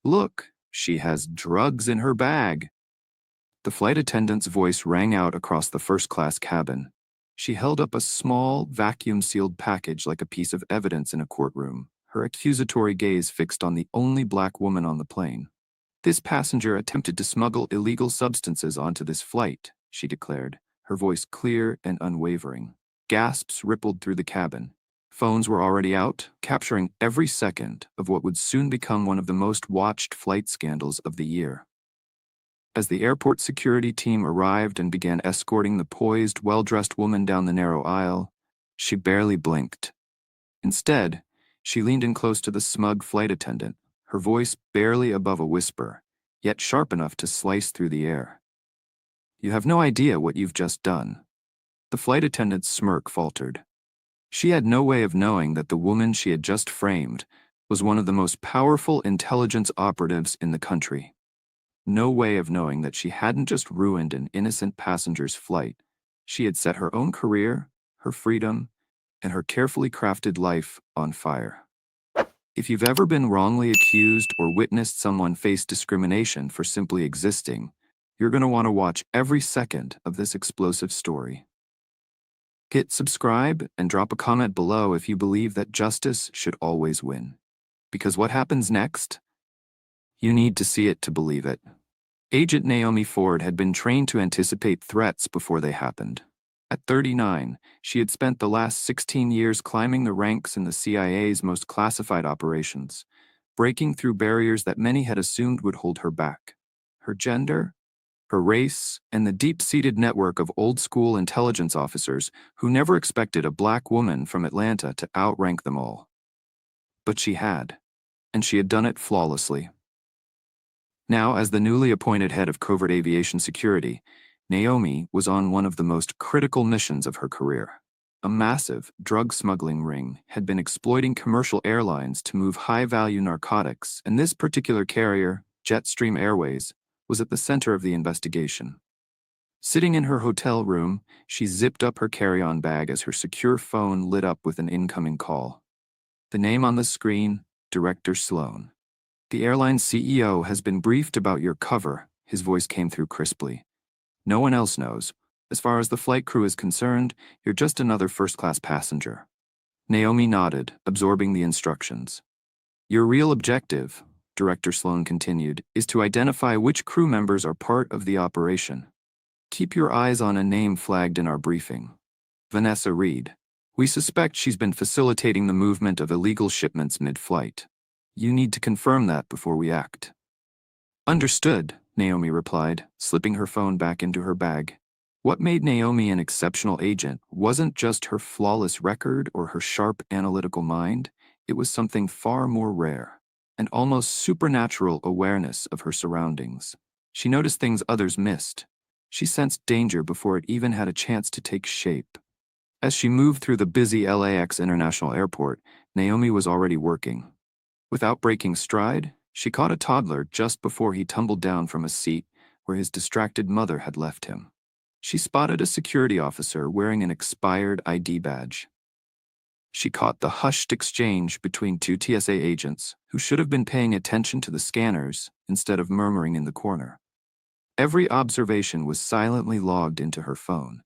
Look, she has drugs in her bag. The flight attendant's voice rang out across the first-class cabin. She held up a small, vacuum-sealed package like a piece of evidence in a courtroom, her accusatory gaze fixed on the only black woman on the plane. This passenger attempted to smuggle illegal substances onto this flight, she declared, her voice clear and unwavering. Gasps rippled through the cabin. Phones were already out, capturing every second of what would soon become one of the most watched flight scandals of the year. As the airport security team arrived and began escorting the poised, well-dressed woman down the narrow aisle, she barely blinked. Instead, she leaned in close to the smug flight attendant, her voice barely above a whisper, yet sharp enough to slice through the air. "You have no idea what you've just done." The flight attendant's smirk faltered. She had no way of knowing that the woman she had just framed was one of the most powerful intelligence operatives in the country. No way of knowing that she hadn't just ruined an innocent passenger's flight. She had set her own career, her freedom, and her carefully crafted life on fire. If you've ever been wrongly accused or witnessed someone face discrimination for simply existing, you're going to want to watch every second of this explosive story. Hit subscribe and drop a comment below if you believe that justice should always win. Because what happens next? You need to see it to believe it. Agent Naomi Ford had been trained to anticipate threats before they happened. At 39, she had spent the last 16 years climbing the ranks in the CIA's most classified operations, breaking through barriers that many had assumed would hold her back. Her gender, her race, and the deep-seated network of old-school intelligence officers who never expected a black woman from Atlanta to outrank them all. But she had, and she had done it flawlessly. Now, as the newly appointed head of covert aviation security, Naomi was on one of the most critical missions of her career. A massive drug smuggling ring had been exploiting commercial airlines to move high-value narcotics, and this particular carrier, Jetstream Airways, was at the center of the investigation. Sitting in her hotel room, she zipped up her carry-on bag as her secure phone lit up with an incoming call. The name on the screen, Director Sloan. "The airline's CEO has been briefed about your cover," his voice came through crisply. "No one else knows. As far as the flight crew is concerned, you're just another first-class passenger." Naomi nodded, absorbing the instructions. "Your real objective," Director Sloan continued, "is to identify which crew members are part of the operation. Keep your eyes on a name flagged in our briefing. Vanessa Reed. We suspect she's been facilitating the movement of illegal shipments mid-flight. You need to confirm that before we act." "Understood," Naomi replied, slipping her phone back into her bag. What made Naomi an exceptional agent wasn't just her flawless record or her sharp analytical mind, it was something far more rare, an almost supernatural awareness of her surroundings. She noticed things others missed. She sensed danger before it even had a chance to take shape. As she moved through the busy LAX International Airport, Naomi was already working. Without breaking stride, she caught a toddler just before he tumbled down from a seat where his distracted mother had left him. She spotted a security officer wearing an expired ID badge. She caught the hushed exchange between two TSA agents who should have been paying attention to the scanners instead of murmuring in the corner. Every observation was silently logged into her phone,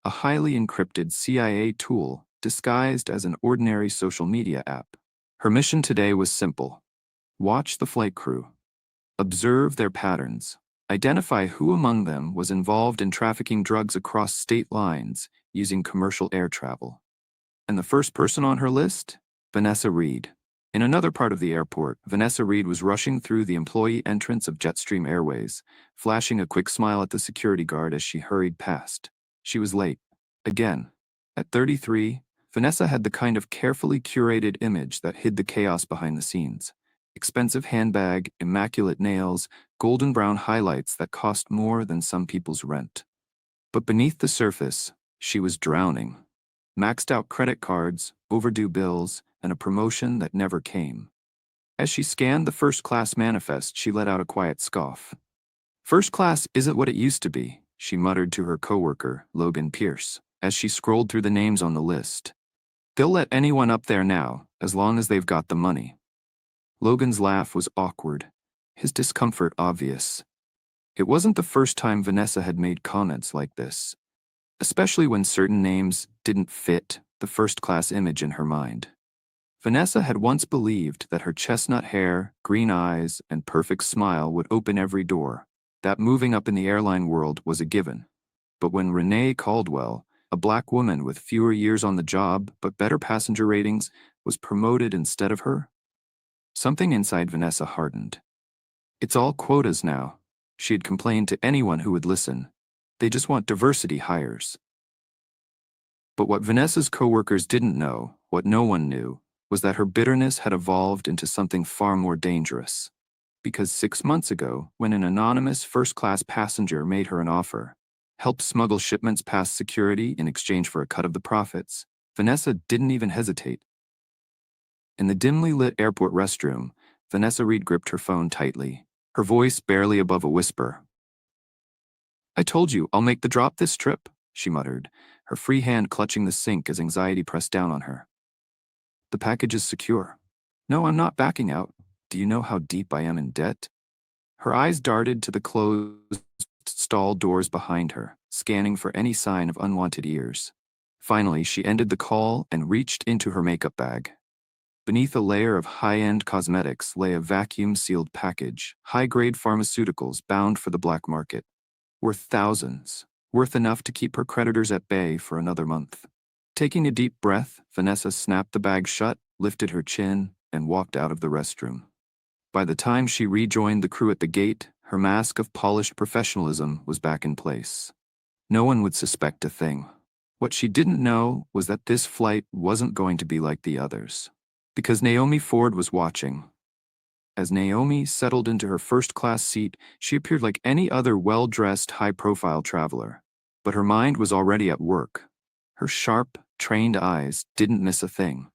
a highly encrypted CIA tool disguised as an ordinary social media app. Her mission today was simple: watch the flight crew, observe their patterns, identify who among them was involved in trafficking drugs across state lines using commercial air travel. And the first person on her list? Vanessa Reed. In another part of the airport, Vanessa Reed was rushing through the employee entrance of Jetstream Airways, flashing a quick smile at the security guard as she hurried past. She was late. Again. At 33, Vanessa had the kind of carefully curated image that hid the chaos behind the scenes. Expensive handbag, immaculate nails, golden brown highlights that cost more than some people's rent. But beneath the surface, she was drowning. Maxed out credit cards, overdue bills, and a promotion that never came. As she scanned the first-class manifest, she let out a quiet scoff. "First class isn't what it used to be," she muttered to her coworker, Logan Pierce, as she scrolled through the names on the list. "They'll let anyone up there now, as long as they've got the money." Logan's laugh was awkward. his discomfort obvious. It wasn't the first time Vanessa had made comments like this, especially when certain names didn't fit the first-class image in her mind. Vanessa had once believed that her chestnut hair, green eyes, and perfect smile would open every door, that moving up in the airline world was a given. But when Renee Caldwell, a black woman with fewer years on the job but better passenger ratings, was promoted instead of her, something inside Vanessa hardened. It's all quotas now, she had complained to anyone who would listen. They just want diversity hires. But what Vanessa's coworkers didn't know, what no one knew, was that her bitterness had evolved into something far more dangerous. Because 6 months ago, when an anonymous first-class passenger made her an offer, helped smuggle shipments past security in exchange for a cut of the profits, Vanessa didn't even hesitate. In the dimly lit airport restroom, Vanessa Reed gripped her phone tightly, her voice barely above a whisper. "I told you, I'll make the drop this trip," she muttered, her free hand clutching the sink as anxiety pressed down on her. "The package is secure." "No, I'm not backing out. Do you know how deep I am in debt?" Her eyes darted to the closed stall doors behind her, scanning for any sign of unwanted ears. Finally, she ended the call and reached into her makeup bag. Beneath a layer of high-end cosmetics lay a vacuum-sealed package, high-grade pharmaceuticals bound for the black market. Worth thousands, worth enough to keep her creditors at bay for another month. Taking a deep breath, Vanessa snapped the bag shut, lifted her chin, and walked out of the restroom. By the time she rejoined the crew at the gate, her mask of polished professionalism was back in place. No one would suspect a thing. What she didn't know was that this flight wasn't going to be like the others. Because Naomi Ford was watching. As Naomi settled into her first-class seat, she appeared like any other well-dressed, high-profile traveler. But her mind was already at work. Her sharp, trained eyes didn't miss a thing.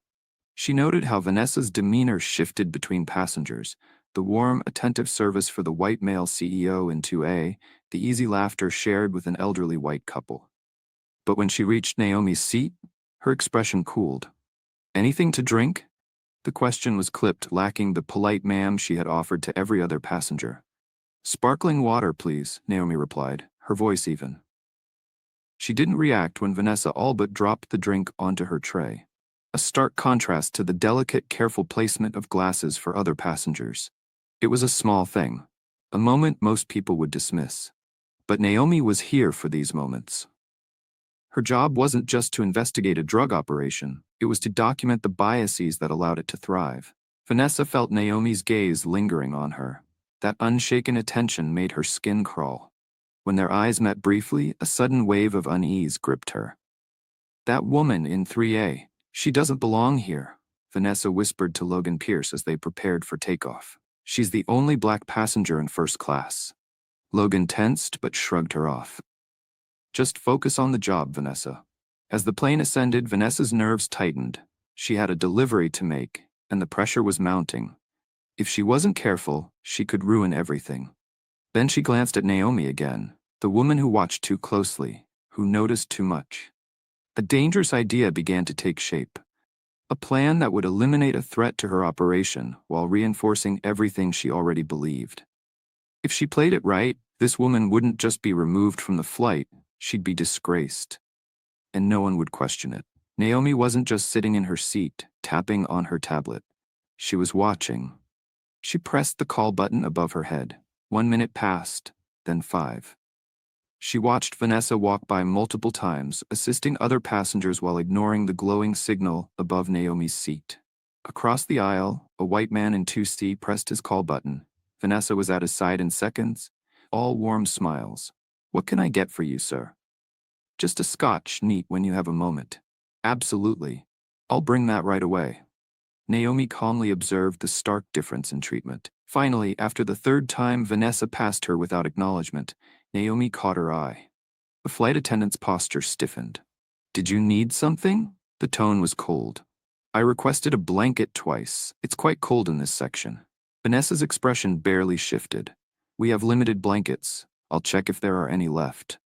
She noted how Vanessa's demeanor shifted between passengers, the warm, attentive service for the white male CEO in 2A, the easy laughter shared with an elderly white couple. But when she reached Naomi's seat, her expression cooled. "Anything to drink?" The question was clipped, lacking the polite ma'am she had offered to every other passenger. "Sparkling water, please," Naomi replied, her voice even. She didn't react when Vanessa all but dropped the drink onto her tray. A stark contrast to the delicate, careful placement of glasses for other passengers. It was a small thing, a moment most people would dismiss. But Naomi was here for these moments. Her job wasn't just to investigate a drug operation, it was to document the biases that allowed it to thrive. Vanessa felt Naomi's gaze lingering on her. That unshaken attention made her skin crawl. When their eyes met briefly, a sudden wave of unease gripped her. "That woman in 3A, she doesn't belong here," Vanessa whispered to Logan Pierce as they prepared for takeoff. "She's the only black passenger in first class." Logan tensed but shrugged her off. "Just focus on the job, Vanessa." As the plane ascended, Vanessa's nerves tightened. She had a delivery to make, and the pressure was mounting. If she wasn't careful, she could ruin everything. Then she glanced at Naomi again, the woman who watched too closely, who noticed too much. A dangerous idea began to take shape. A plan that would eliminate a threat to her operation while reinforcing everything she already believed. If she played it right, this woman wouldn't just be removed from the flight, she'd be disgraced. And no one would question it. Naomi wasn't just sitting in her seat, tapping on her tablet. She was watching. She pressed the call button above her head. 1 minute passed, then 5. She watched Vanessa walk by multiple times, assisting other passengers while ignoring the glowing signal above Naomi's seat. Across the aisle, a white man in 2C pressed his call button. Vanessa was at his side in seconds, all warm smiles. "What can I get for you, sir?" "Just a scotch, neat when you have a moment." "Absolutely. I'll bring that right away." Naomi calmly observed the stark difference in treatment. Finally, after the third time Vanessa passed her without acknowledgement, Naomi caught her eye. The flight attendant's posture stiffened. "Did you need something?" The tone was cold. "I requested a blanket twice. It's quite cold in this section." Vanessa's expression barely shifted. "We have limited blankets. I'll check if there are any left."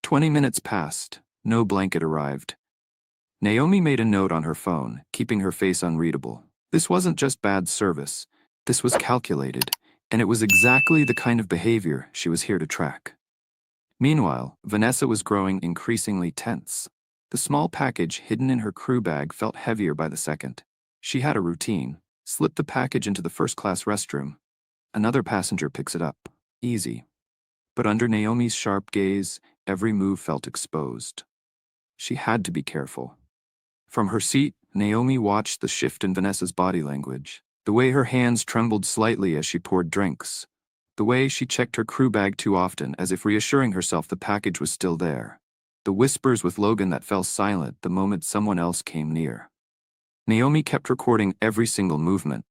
20 minutes passed. No blanket arrived. Naomi made a note on her phone, keeping her face unreadable. This wasn't just bad service. This was calculated. And it was exactly the kind of behavior she was here to track. Meanwhile, Vanessa was growing increasingly tense. The small package hidden in her crew bag felt heavier by the second. She had a routine: slip the package into the first-class restroom. Another passenger picks it up. Easy. But under Naomi's sharp gaze, every move felt exposed. She had to be careful. From her seat, Naomi watched the shift in Vanessa's body language. The way her hands trembled slightly as she poured drinks. The way she checked her crew bag too often, as if reassuring herself the package was still there. The whispers with Logan that fell silent the moment someone else came near. Naomi kept recording every single movement.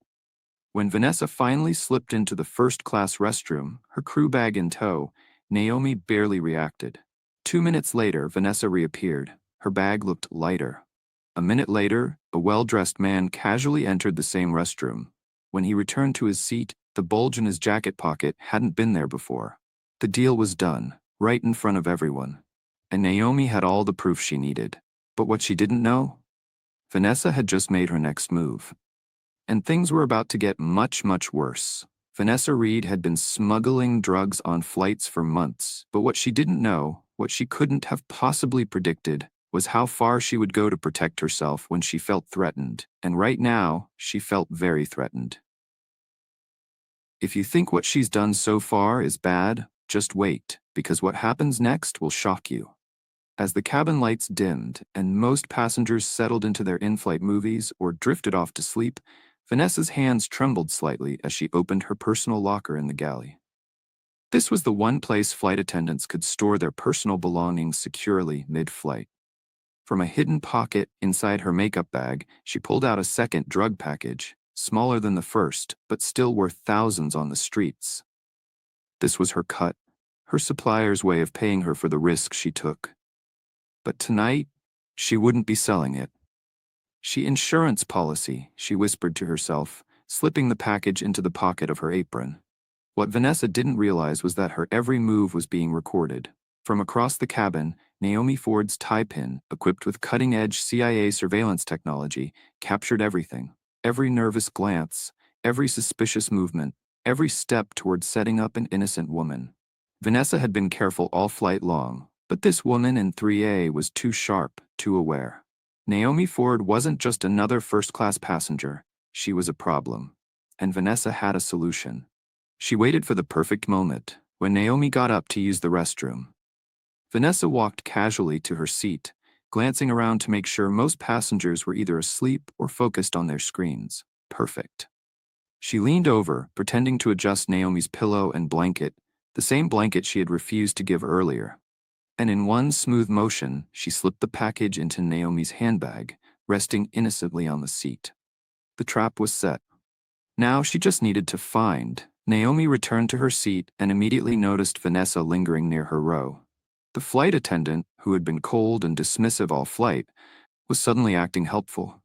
When Vanessa finally slipped into the first-class restroom, her crew bag in tow, Naomi barely reacted. 2 minutes later, Vanessa reappeared. Her bag looked lighter. A minute later, a well-dressed man casually entered the same restroom. When he returned to his seat, the bulge in his jacket pocket hadn't been there before. The deal was done, right in front of everyone. And Naomi had all the proof she needed. But what she didn't know? Vanessa had just made her next move. And things were about to get much, much worse. Vanessa Reed had been smuggling drugs on flights for months, but what she didn't know, what she couldn't have possibly predicted, was how far she would go to protect herself when she felt threatened. And right now, she felt very threatened. If you think what she's done so far is bad, just wait, because what happens next will shock you. As the cabin lights dimmed and most passengers settled into their in-flight movies or drifted off to sleep, Vanessa's hands trembled slightly as she opened her personal locker in the galley. This was the one place flight attendants could store their personal belongings securely mid-flight. From a hidden pocket inside her makeup bag, she pulled out a second drug package, smaller than the first, but still worth thousands on the streets. This was her cut, her supplier's way of paying her for the risk she took. But tonight, she wouldn't be selling it. Insurance policy, she whispered to herself, slipping the package into the pocket of her apron. What Vanessa didn't realize was that her every move was being recorded. From across the cabin, Naomi Ford's tie pin, equipped with cutting-edge CIA surveillance technology, captured everything. Every nervous glance, every suspicious movement, every step toward setting up an innocent woman. Vanessa had been careful all flight long, but this woman in 3A was too sharp, too aware. Naomi Ford wasn't just another first-class passenger, she was a problem. And Vanessa had a solution. She waited for the perfect moment, when Naomi got up to use the restroom. Vanessa walked casually to her seat, glancing around to make sure most passengers were either asleep or focused on their screens. Perfect. She leaned over, pretending to adjust Naomi's pillow and blanket, the same blanket she had refused to give earlier. And in one smooth motion, she slipped the package into Naomi's handbag, resting innocently on the seat. The trap was set. Now she just needed to find. Naomi returned to her seat and immediately noticed Vanessa lingering near her row. The flight attendant, who had been cold and dismissive all flight, was suddenly acting helpful.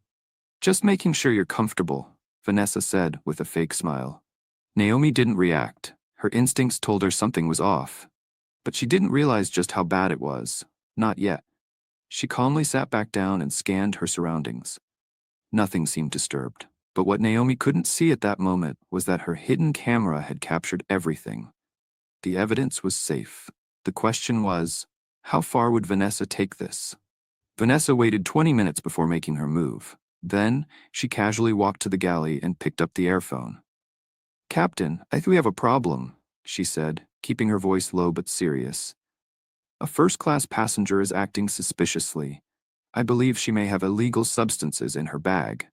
"Just making sure you're comfortable," Vanessa said with a fake smile. Naomi didn't react. Her instincts told her something was off. But she didn't realize just how bad it was. Not yet. She calmly sat back down and scanned her surroundings. Nothing seemed disturbed. But what Naomi couldn't see at that moment was that her hidden camera had captured everything. The evidence was safe. The question was, how far would Vanessa take this? Vanessa waited 20 minutes before making her move. Then, she casually walked to the galley and picked up the airphone. "Captain, I think we have a problem," she said, keeping her voice low but serious. "A first-class passenger is acting suspiciously. I believe she may have illegal substances in her bag."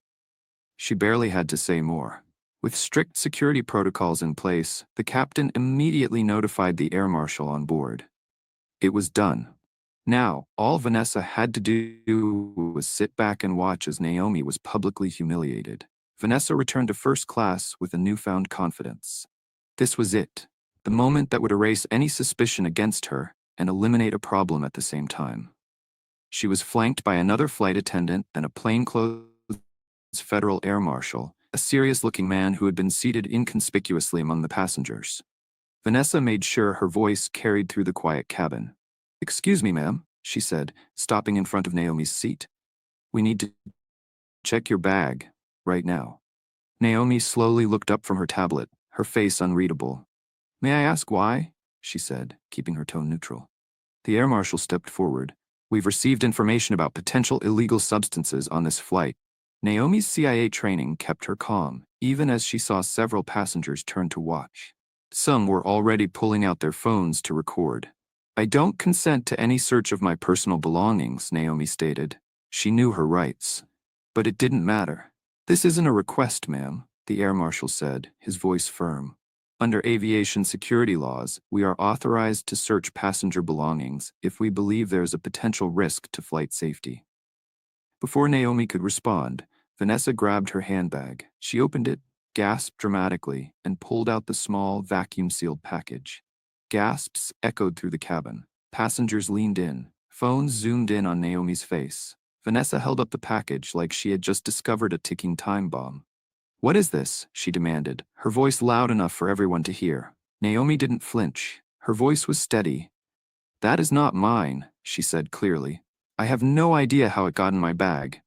She barely had to say more. With strict security protocols in place, the captain immediately notified the air marshal on board. It was done. Now, all Vanessa had to do was sit back and watch as Naomi was publicly humiliated. Vanessa returned to first class with a newfound confidence. This was it, the moment that would erase any suspicion against her and eliminate a problem at the same time. She was flanked by another flight attendant and a plainclothes federal air marshal, a serious-looking man who had been seated inconspicuously among the passengers. Vanessa made sure her voice carried through the quiet cabin. "Excuse me, ma'am," she said, stopping in front of Naomi's seat. "We need to check your bag, right now." Naomi slowly looked up from her tablet, her face unreadable. "May I ask why?" she said, keeping her tone neutral. The air marshal stepped forward. "We've received information about potential illegal substances on this flight." Naomi's CIA training kept her calm, even as she saw several passengers turn to watch. Some were already pulling out their phones to record. "I don't consent to any search of my personal belongings," Naomi stated. She knew her rights. But it didn't matter. "This isn't a request, ma'am," the air marshal said, his voice firm. "Under aviation security laws, we are authorized to search passenger belongings if we believe there is a potential risk to flight safety." Before Naomi could respond, Vanessa grabbed her handbag. She opened it, gasped dramatically, and pulled out the small, vacuum-sealed package. Gasps echoed through the cabin. Passengers leaned in. Phones zoomed in on Naomi's face. Vanessa held up the package like she had just discovered a ticking time bomb. "What is this?" she demanded, her voice loud enough for everyone to hear. Naomi didn't flinch. Her voice was steady. "That is not mine," she said clearly. "I have no idea how it got in my bag."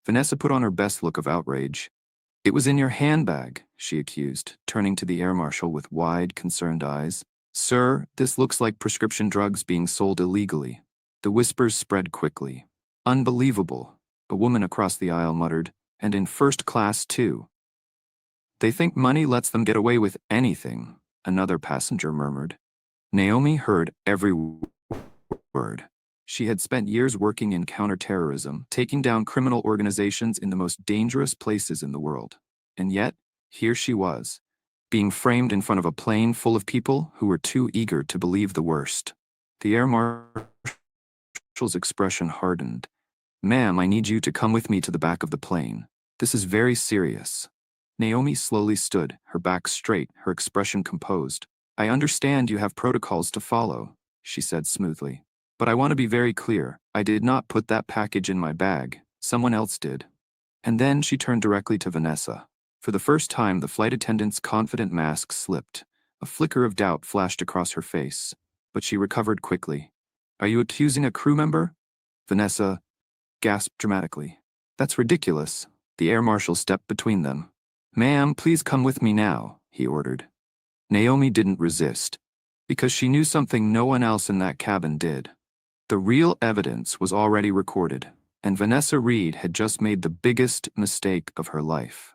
Vanessa put on her best look of outrage. "It was in your handbag," she accused, turning to the air marshal with wide, concerned eyes. "Sir, this looks like prescription drugs being sold illegally." The whispers spread quickly. "Unbelievable," a woman across the aisle muttered, "and in first class too." "They think money lets them get away with anything," another passenger murmured. Naomi heard every word. She had spent years working in counterterrorism, taking down criminal organizations in the most dangerous places in the world. And yet, here she was, being framed in front of a plane full of people who were too eager to believe the worst. The air marshal's expression hardened. "Ma'am, I need you to come with me to the back of the plane. This is very serious." Naomi slowly stood, her back straight, her expression composed. "I understand you have protocols to follow," she said smoothly. "But I want to be very clear. I did not put that package in my bag. Someone else did." And then she turned directly to Vanessa. For the first time, the flight attendant's confident mask slipped. A flicker of doubt flashed across her face. But she recovered quickly. "Are you accusing a crew member?" Vanessa gasped dramatically. "That's ridiculous." The air marshal stepped between them. "Ma'am, please come with me now," he ordered. Naomi didn't resist, because she knew something no one else in that cabin did. The real evidence was already recorded, and Vanessa Reed had just made the biggest mistake of her life.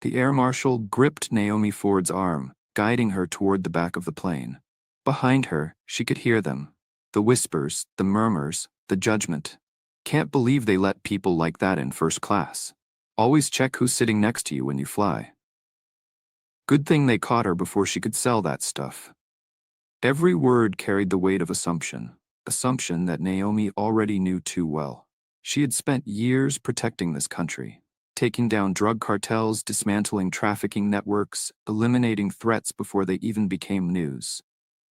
The air marshal gripped Naomi Ford's arm, guiding her toward the back of the plane. Behind her, she could hear them. The whispers, the murmurs, the judgment. "Can't believe they let people like that in first class. Always check who's sitting next to you when you fly." Good thing they caught her before she could sell that stuff. Every word carried the weight of assumption that Naomi already knew too well. She had spent years protecting this country, taking down drug cartels, dismantling trafficking networks, eliminating threats before they even became news.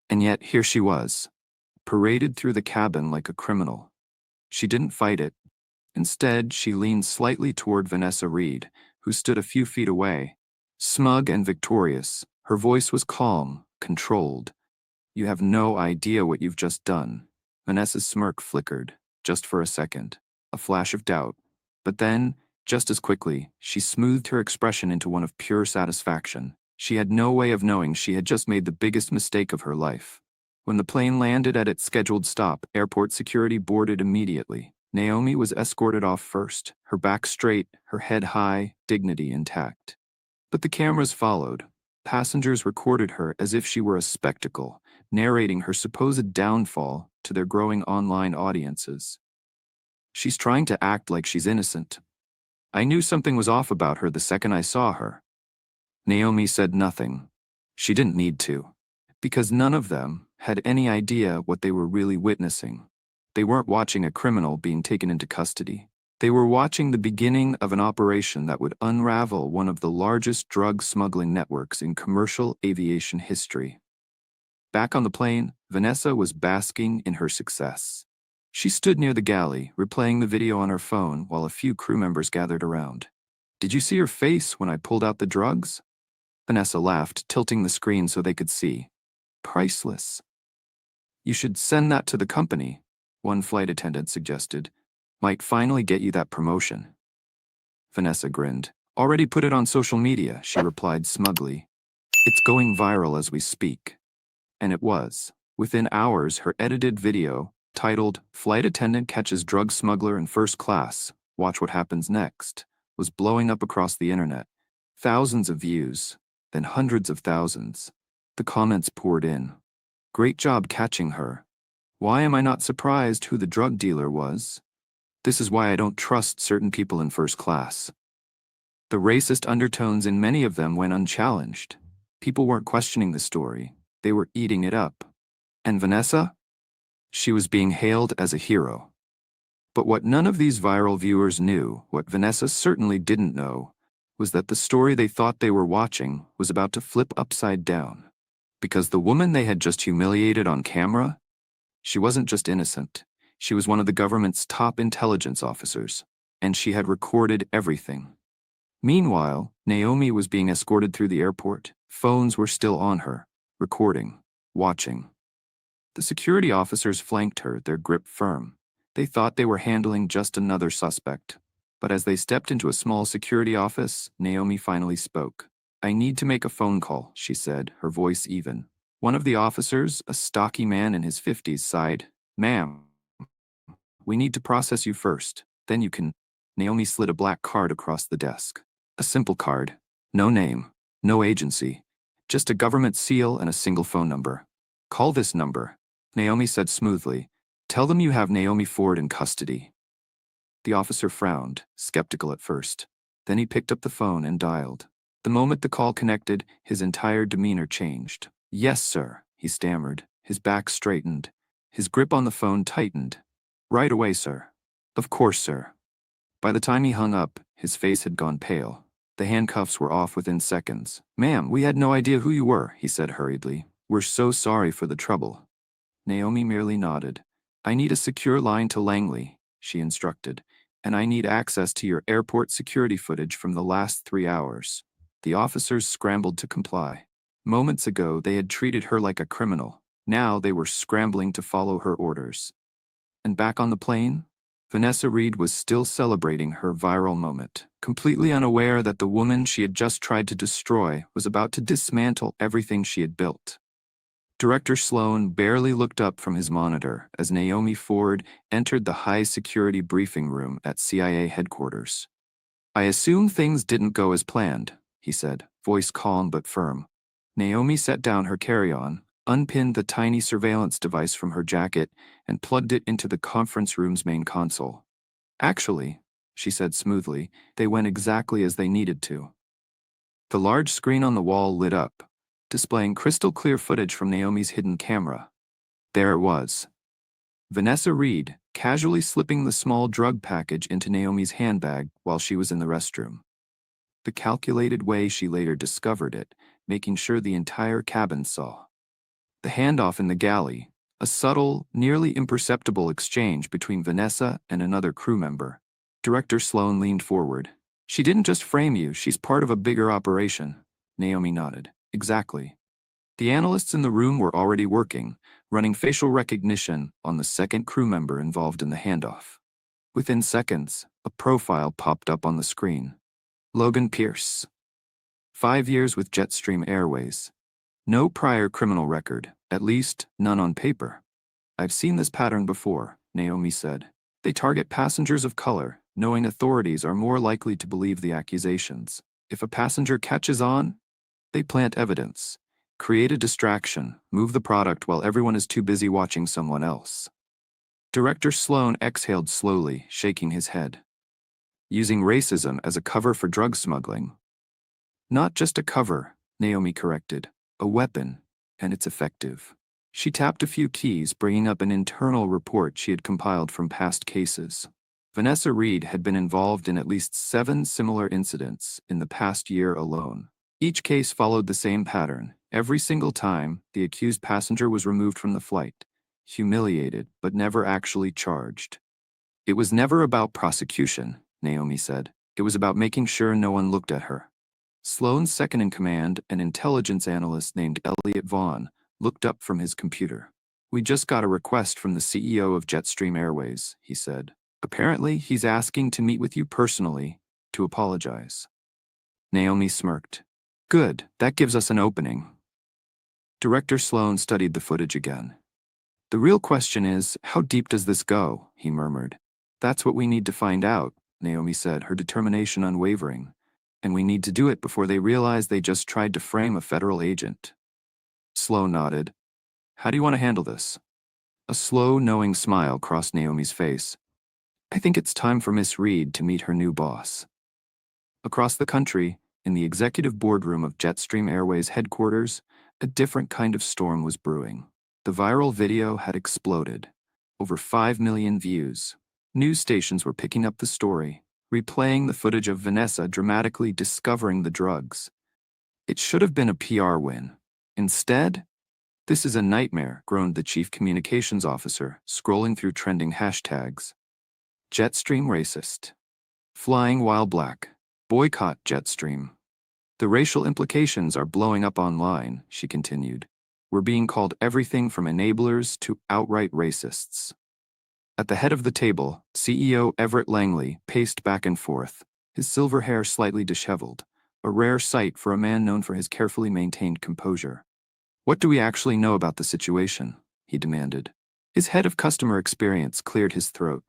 And yet here she was, paraded through the cabin like a criminal. She didn't fight it. Instead, she leaned slightly toward Vanessa Reed, who stood a few feet away. Smug and victorious, her voice was calm, controlled. "You have no idea what you've just done." Vanessa's smirk flickered, just for a second, a flash of doubt. But then, just as quickly, she smoothed her expression into one of pure satisfaction. She had no way of knowing she had just made the biggest mistake of her life. When the plane landed at its scheduled stop, airport security boarded immediately. Naomi was escorted off first, her back straight, her head high, dignity intact. But the cameras followed. Passengers recorded her as if she were a spectacle, narrating her supposed downfall to their growing online audiences. "She's trying to act like she's innocent. I knew something was off about her the second I saw her." Naomi said nothing. She didn't need to, because none of them had any idea what they were really witnessing. They weren't watching a criminal being taken into custody. They were watching the beginning of an operation that would unravel one of the largest drug smuggling networks in commercial aviation history. Back on the plane, Vanessa was basking in her success. She stood near the galley, replaying the video on her phone while a few crew members gathered around. "Did you see her face when I pulled out the drugs?" Vanessa laughed, tilting the screen so they could see. "Priceless." "You should send that to the company," one flight attendant suggested. "Might finally get you that promotion." Vanessa grinned. "Already put it on social media," she replied smugly. It's going viral as we speak. And it was. Within hours, her edited video, titled "Flight Attendant Catches Drug Smuggler in First Class, Watch What Happens Next," was blowing up across the internet. Thousands of views, then hundreds of thousands. The comments poured in. "Great job catching her. Why am I not surprised who the drug dealer was? This is why I don't trust certain people in first class." The racist undertones in many of them went unchallenged. People weren't questioning the story. They were eating it up. And Vanessa? She was being hailed as a hero. But what none of these viral viewers knew, what Vanessa certainly didn't know, was that the story they thought they were watching was about to flip upside down. Because the woman they had just humiliated on camera, she wasn't just innocent. She was one of the government's top intelligence officers, and she had recorded everything. Meanwhile, Naomi was being escorted through the airport. Phones were still on her, recording, watching. The security officers flanked her, their grip firm. They thought they were handling just another suspect. But as they stepped into a small security office, Naomi finally spoke. "I need to make a phone call," she said, her voice even. One of the officers, a stocky man in his 50s, sighed. "Ma'am, we need to process you first. Then you can." Naomi slid a black card across the desk. A simple card. No name, no agency. Just a government seal and a single phone number. "Call this number," Naomi said smoothly. "Tell them you have Naomi Ford in custody." The officer frowned, skeptical at first. Then he picked up the phone and dialed. The moment the call connected, his entire demeanor changed. "Yes, sir," he stammered. His back straightened. His grip on the phone tightened. "Right away, sir." "Of course, sir." By the time he hung up, his face had gone pale. The handcuffs were off within seconds. "Ma'am, we had no idea who you were," he said hurriedly. "We're so sorry for the trouble." Naomi merely nodded. "I need a secure line to Langley," she instructed, "and I need access to your airport security footage from the last 3 hours." The officers scrambled to comply. Moments ago, they had treated her like a criminal. Now they were scrambling to follow her orders. And back on the plane, Vanessa Reed was still celebrating her viral moment, completely unaware that the woman she had just tried to destroy was about to dismantle everything she had built. Director Sloan barely looked up from his monitor as Naomi Ford entered the high-security briefing room at CIA headquarters. "I assume things didn't go as planned," he said, voice calm but firm. Naomi set down her carry-on, unpinned the tiny surveillance device from her jacket, and plugged it into the conference room's main console. "Actually," she said smoothly, "they went exactly as they needed to." The large screen on the wall lit up, displaying crystal-clear footage from Naomi's hidden camera. There it was. Vanessa Reed, casually slipping the small drug package into Naomi's handbag while she was in the restroom. The calculated way she later discovered it, making sure the entire cabin saw. The handoff in the galley, a subtle, nearly imperceptible exchange between Vanessa and another crew member. Director Sloan leaned forward. "She didn't just frame you, she's part of a bigger operation." Naomi nodded. "Exactly." The analysts in the room were already working, running facial recognition on the second crew member involved in the handoff. Within seconds, a profile popped up on the screen. Logan Pierce. 5 years with Jetstream Airways. No prior criminal record, at least none on paper. "I've seen this pattern before," Naomi said. "They target passengers of color, knowing authorities are more likely to believe the accusations. If a passenger catches on, they plant evidence, create a distraction, move the product while everyone is too busy watching someone else." Director Sloan exhaled slowly, shaking his head. "Using racism as a cover for drug smuggling." "Not just a cover," Naomi corrected. "A weapon, and it's effective." She tapped a few keys, bringing up an internal report she had compiled from past cases. Vanessa Reed had been involved in at least 7 similar incidents in the past year alone. Each case followed the same pattern. Every single time, the accused passenger was removed from the flight, humiliated but never actually charged. "It was never about prosecution," Naomi said. "It was about making sure no one looked at her." Sloan's second-in-command, an intelligence analyst named Elliot Vaughn, looked up from his computer. "We just got a request from the CEO of Jetstream Airways," he said. "Apparently, he's asking to meet with you personally to apologize." Naomi smirked. Good, that gives us an opening. Director Sloan studied the footage again. The real question is, how deep does this go? He murmured. That's what we need to find out, Naomi said, her determination unwavering. And we need to do it before they realize they just tried to frame a federal agent. Sloan nodded. How do you want to handle this? A slow, knowing smile crossed Naomi's face. I think it's time for Miss Reed to meet her new boss. Across the country, in the executive boardroom of Jetstream Airways headquarters, a different kind of storm was brewing. The viral video had exploded. Over 5 million views. News stations were picking up the story, replaying the footage of Vanessa dramatically discovering the drugs. It should have been a PR win. Instead, this is a nightmare, groaned the chief communications officer, scrolling through trending hashtags. Jetstream racist. Flying while black. Boycott Jetstream. The racial implications are blowing up online, she continued. We're being called everything from enablers to outright racists. At the head of the table, CEO Everett Langley paced back and forth, his silver hair slightly disheveled, a rare sight for a man known for his carefully maintained composure. What do we actually know about the situation? He demanded. His head of customer experience cleared his throat.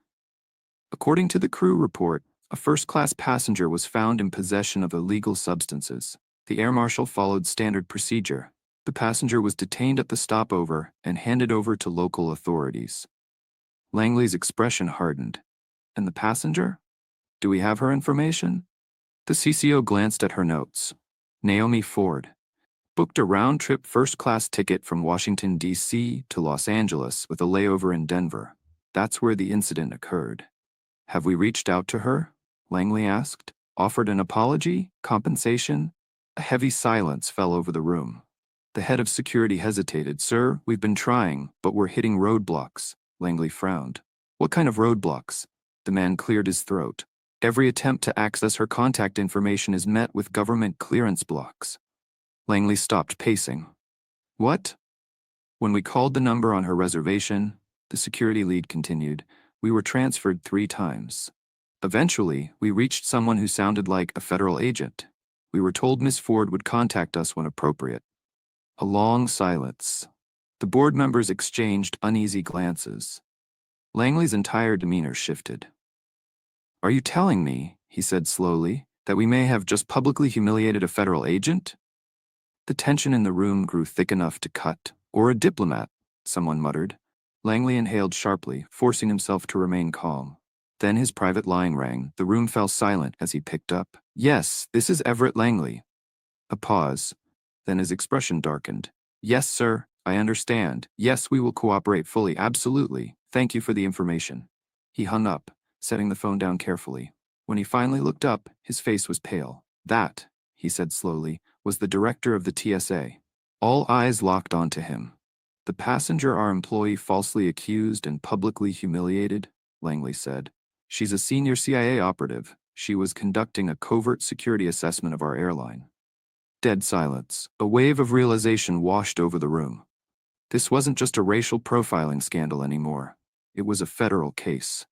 According to the crew report, a first-class passenger was found in possession of illegal substances. The air marshal followed standard procedure. The passenger was detained at the stopover and handed over to local authorities. Langley's expression hardened. And the passenger? Do we have her information? The CCO glanced at her notes. Naomi Ford. Booked a round-trip first-class ticket from Washington, D.C. to Los Angeles with a layover in Denver. That's where the incident occurred. Have we reached out to her? Langley asked. Offered an apology? Compensation? A heavy silence fell over the room. The head of security hesitated. Sir, we've been trying, but we're hitting roadblocks. Langley frowned. What kind of roadblocks? The man cleared his throat. Every attempt to access her contact information is met with government clearance blocks. Langley stopped pacing. What? When we called the number on her reservation, the security lead continued, we were transferred 3 times. Eventually, we reached someone who sounded like a federal agent. We were told Miss Ford would contact us when appropriate. A long silence. The board members exchanged uneasy glances. Langley's entire demeanor shifted. Are you telling me, he said slowly, that we may have just publicly humiliated a federal agent? The tension in the room grew thick enough to cut. Or a diplomat, someone muttered. Langley inhaled sharply, forcing himself to remain calm. Then his private line rang. The room fell silent as he picked up. Yes, this is Everett Langley. A pause. Then his expression darkened. Yes, sir, I understand. Yes, we will cooperate fully. Absolutely. Thank you for the information. He hung up, setting the phone down carefully. When he finally looked up, his face was pale. That, he said slowly, was the director of the TSA. All eyes locked onto him. The passenger our employee falsely accused and publicly humiliated, Langley said. She's a senior CIA operative. She was conducting a covert security assessment of our airline. Dead silence. A wave of realization washed over the room. This wasn't just a racial profiling scandal anymore. It was a federal case.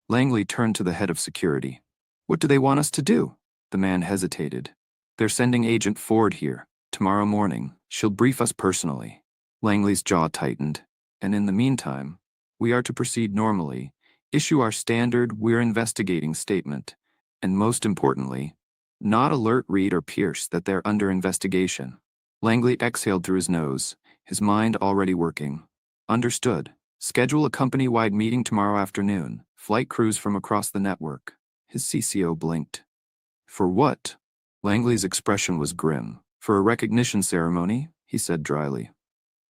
Langley turned to the head of security. What do they want us to do? The man hesitated. They're sending Agent Ford here. Tomorrow morning, she'll brief us personally. Langley's jaw tightened. And in the meantime, we are to proceed normally, issue our standard "we're investigating" statement, and most importantly, not alert Reed or Pierce that they're under investigation. Langley exhaled through his nose, his mind already working. Understood. Schedule a company-wide meeting tomorrow afternoon. Flight crews from across the network. His CCO blinked. For what? Langley's expression was grim. For a recognition ceremony, he said dryly.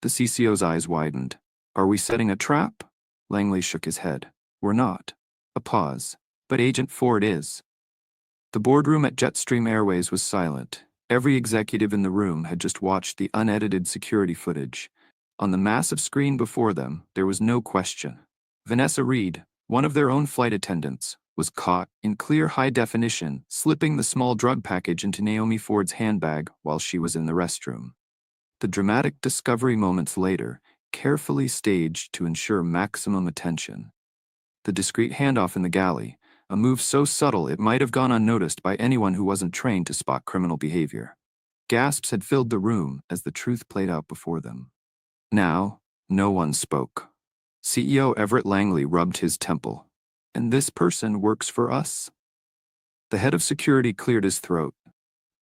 The CCO's eyes widened. Are we setting a trap? Langley shook his head. We're not. A pause. But Agent Ford is. The boardroom at Jetstream Airways was silent. Every executive in the room had just watched the unedited security footage. On the massive screen before them, there was no question. Vanessa Reed, one of their own flight attendants, was caught, in clear high definition, slipping the small drug package into Naomi Ford's handbag while she was in the restroom. The dramatic discovery moments later, carefully staged to ensure maximum attention. The discreet handoff in the galley, a move so subtle it might have gone unnoticed by anyone who wasn't trained to spot criminal behavior. Gasps had filled the room as the truth played out before them. Now, no one spoke. CEO Everett Langley rubbed his temple. And this person works for us? The head of security cleared his throat.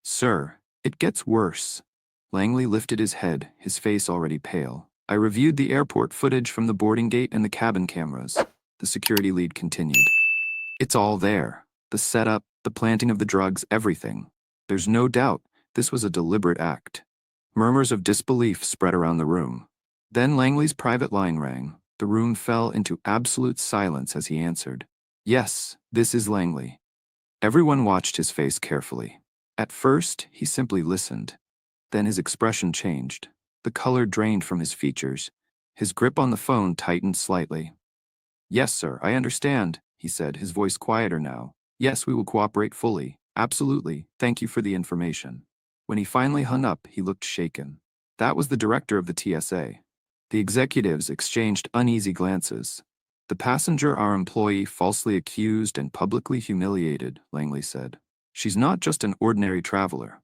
Sir, it gets worse. Langley lifted his head, his face already pale. I reviewed the airport footage from the boarding gate and the cabin cameras. The security lead continued. It's all there. The setup, the planting of the drugs, everything. There's no doubt this was a deliberate act. Murmurs of disbelief spread around the room. Then Langley's private line rang. The room fell into absolute silence as he answered. Yes, this is Langley. Everyone watched his face carefully. At first, he simply listened. Then his expression changed. The color drained from his features. His grip on the phone tightened slightly. Yes, sir, I understand, he said, his voice quieter now. Yes, we will cooperate fully. Absolutely. Thank you for the information. When he finally hung up, he looked shaken. That was the director of the TSA. The executives exchanged uneasy glances. The passenger our employee falsely accused and publicly humiliated, Langley said. She's not just an ordinary traveler.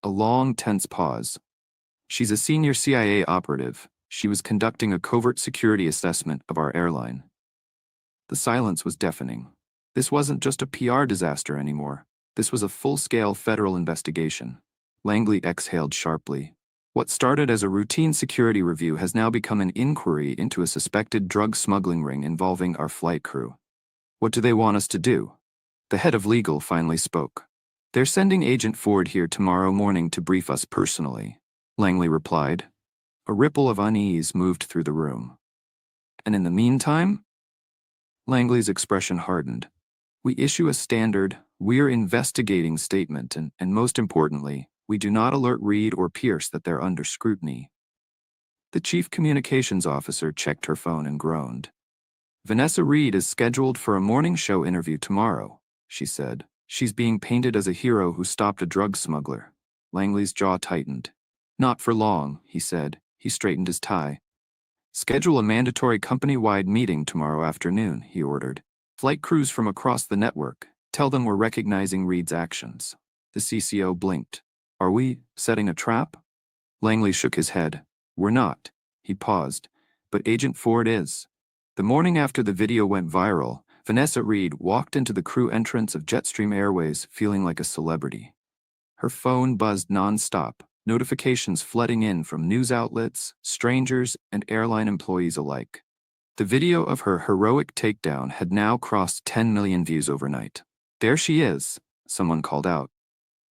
A long, tense pause. She's a senior CIA operative. She was conducting a covert security assessment of our airline. The silence was deafening. This wasn't just a PR disaster anymore. This was a full-scale federal investigation. Langley exhaled sharply. What started as a routine security review has now become an inquiry into a suspected drug smuggling ring involving our flight crew. What do they want us to do? The head of legal finally spoke. They're sending Agent Ford here tomorrow morning to brief us personally, Langley replied. A ripple of unease moved through the room. And in the meantime? Langley's expression hardened. We issue a standard, we're investigating statement and most importantly, we do not alert Reed or Pierce that they're under scrutiny. The chief communications officer checked her phone and groaned. Vanessa Reed is scheduled for a morning show interview tomorrow, she said. She's being painted as a hero who stopped a drug smuggler. Langley's jaw tightened. Not for long, he said. He straightened his tie. Schedule a mandatory company-wide meeting tomorrow afternoon, he ordered. Flight crews from across the network. Tell them we're recognizing Reed's actions. The CCO blinked. Are we setting a trap? Langley shook his head. We're not. He paused. But Agent Ford is. The morning after the video went viral, Vanessa Reed walked into the crew entrance of Jetstream Airways feeling like a celebrity. Her phone buzzed non-stop, notifications flooding in from news outlets, strangers, and airline employees alike. The video of her heroic takedown had now crossed 10 million views overnight. There she is, someone called out.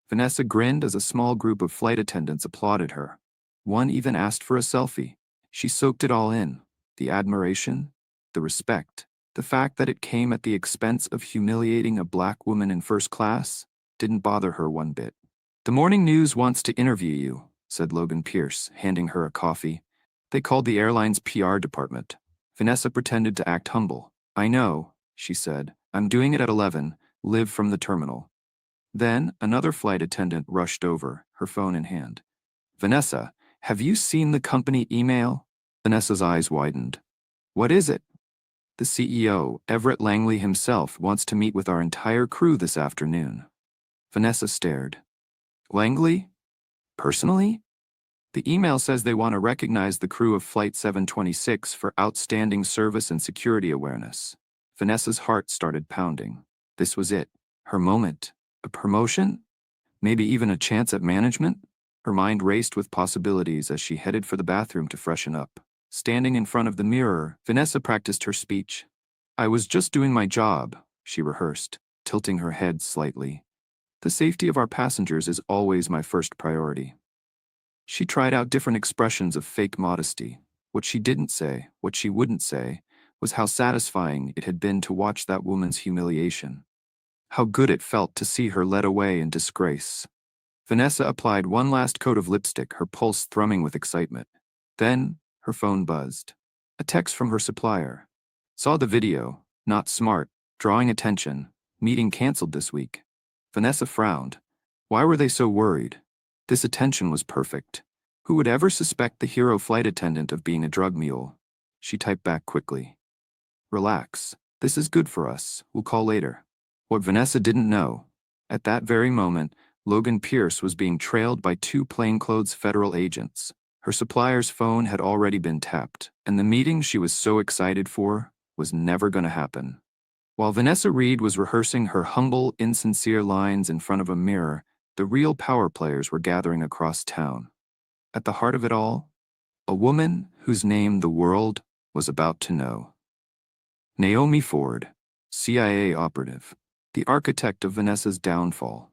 Vanessa grinned as a small group of flight attendants applauded her. One even asked for a selfie. She soaked it all in. The admiration, the respect, the fact that it came at the expense of humiliating a black woman in first class didn't bother her one bit. The morning news wants to interview you, said Logan Pierce, handing her a coffee. They called the airline's PR department. Vanessa pretended to act humble. I know, she said. I'm doing it at 11, live from the terminal. Then, another flight attendant rushed over, her phone in hand. Vanessa, have you seen the company email? Vanessa's eyes widened. What is it? The CEO, Everett Langley himself, wants to meet with our entire crew this afternoon. Vanessa stared. Langley? Personally? The email says they want to recognize the crew of Flight 726 for outstanding service and security awareness. Vanessa's heart started pounding. This was it. Her moment. A promotion? Maybe even a chance at management? Her mind raced with possibilities as she headed for the bathroom to freshen up. Standing in front of the mirror, Vanessa practiced her speech. I was just doing my job, she rehearsed, tilting her head slightly. The safety of our passengers is always my first priority. She tried out different expressions of fake modesty. What she didn't say, what she wouldn't say, was how satisfying it had been to watch that woman's humiliation. How good it felt to see her led away in disgrace. Vanessa applied one last coat of lipstick, her pulse thrumming with excitement. Then, her phone buzzed. A text from her supplier. Saw the video. Not smart. Drawing attention. Meeting canceled this week. Vanessa frowned. Why were they so worried? This attention was perfect. Who would ever suspect the hero flight attendant of being a drug mule? She typed back quickly. Relax. This is good for us. We'll call later. What Vanessa didn't know. At that very moment, Logan Pierce was being trailed by two plainclothes federal agents. Her supplier's phone had already been tapped, and the meeting she was so excited for was never going to happen. While Vanessa Reed was rehearsing her humble, insincere lines in front of a mirror, the real power players were gathering across town. At the heart of it all, a woman whose name the world was about to know. Naomi Ford, CIA operative, the architect of Vanessa's downfall.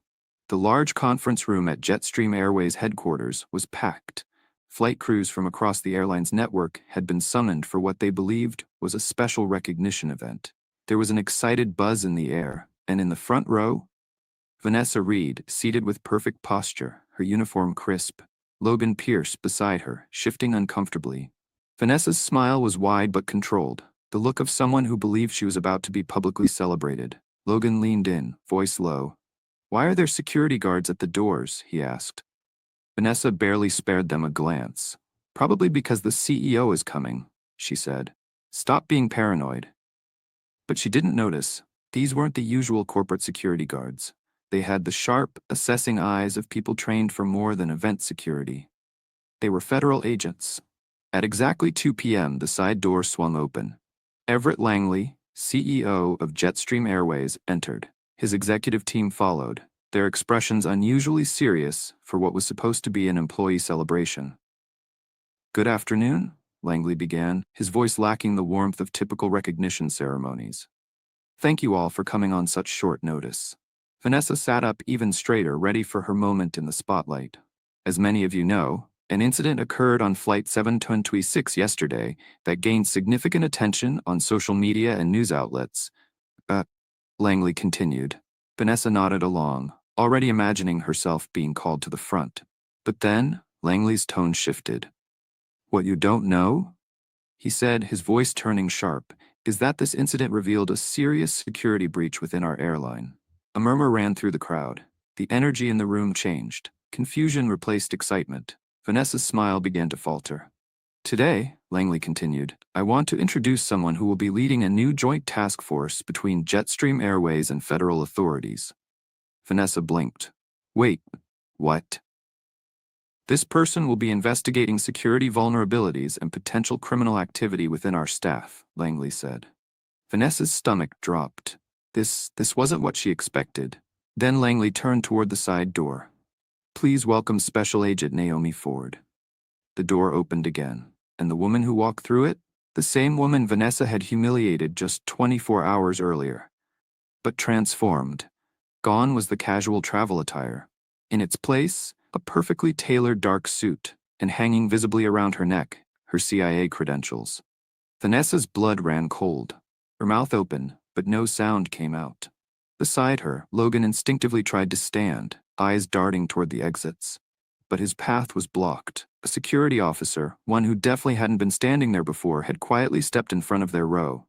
The large conference room at Jetstream Airways headquarters was packed. Flight crews from across the airline's network had been summoned for what they believed was a special recognition event. There was an excited buzz in the air, and in the front row, Vanessa Reed, seated with perfect posture, her uniform crisp, Logan Pierce beside her, shifting uncomfortably. Vanessa's smile was wide but controlled, the look of someone who believed she was about to be publicly celebrated. Logan leaned in, voice low. "Why are there security guards at the doors?" he asked. Vanessa barely spared them a glance. "Probably because the CEO is coming," she said. "Stop being paranoid." But she didn't notice. These weren't the usual corporate security guards. They had the sharp, assessing eyes of people trained for more than event security. They were federal agents. At exactly 2 p.m., the side door swung open. Everett Langley, CEO of Jetstream Airways, entered. His executive team followed, their expressions unusually serious for what was supposed to be an employee celebration. "Good afternoon," Langley began, his voice lacking the warmth of typical recognition ceremonies. "Thank you all for coming on such short notice." Vanessa sat up even straighter, ready for her moment in the spotlight. "As many of you know, an incident occurred on Flight 726 yesterday that gained significant attention on social media and news outlets." Langley continued. Vanessa nodded along, already imagining herself being called to the front. But then, Langley's tone shifted. "What you don't know," he said, his voice turning sharp, "is that this incident revealed a serious security breach within our airline." A murmur ran through the crowd. The energy in the room changed. Confusion replaced excitement. Vanessa's smile began to falter. "Today," Langley continued, "I want to introduce someone who will be leading a new joint task force between Jetstream Airways and federal authorities." Vanessa blinked. "Wait, what?" "This person will be investigating security vulnerabilities and potential criminal activity within our staff," Langley said. Vanessa's stomach dropped. This wasn't what she expected. Then Langley turned toward the side door. "Please welcome Special Agent Naomi Ford." The door opened again, and the woman who walked through it, the same woman Vanessa had humiliated just 24 hours earlier. But transformed. Gone was the casual travel attire. In its place, a perfectly tailored dark suit, and hanging visibly around her neck, her CIA credentials. Vanessa's blood ran cold. Her mouth opened, but no sound came out. Beside her, Logan instinctively tried to stand, eyes darting toward the exits. But his path was blocked. A security officer, one who definitely hadn't been standing there before, had quietly stepped in front of their row.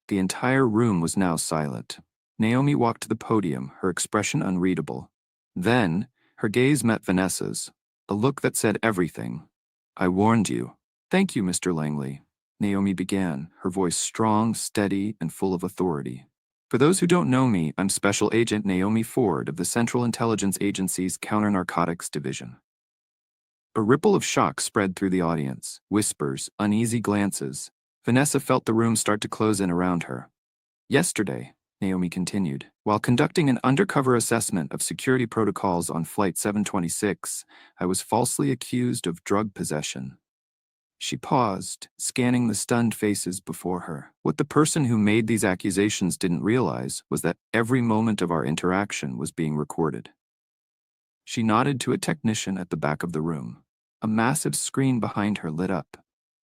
The entire room was now silent. Naomi walked to the podium, her expression unreadable. Then, her gaze met Vanessa's, a look that said everything. "I warned you." "Thank you, Mr. Langley," Naomi began, her voice strong, steady, and full of authority. "For those who don't know me, I'm Special Agent Naomi Ford of the Central Intelligence Agency's Counter-Narcotics Division." A ripple of shock spread through the audience, whispers, uneasy glances. Vanessa felt the room start to close in around her. "Yesterday," Naomi continued, "while conducting an undercover assessment of security protocols on Flight 726, I was falsely accused of drug possession." She paused, scanning the stunned faces before her. What the person who made these accusations didn't realize was that every moment of our interaction was being recorded. She nodded to a technician at the back of the room. A massive screen behind her lit up,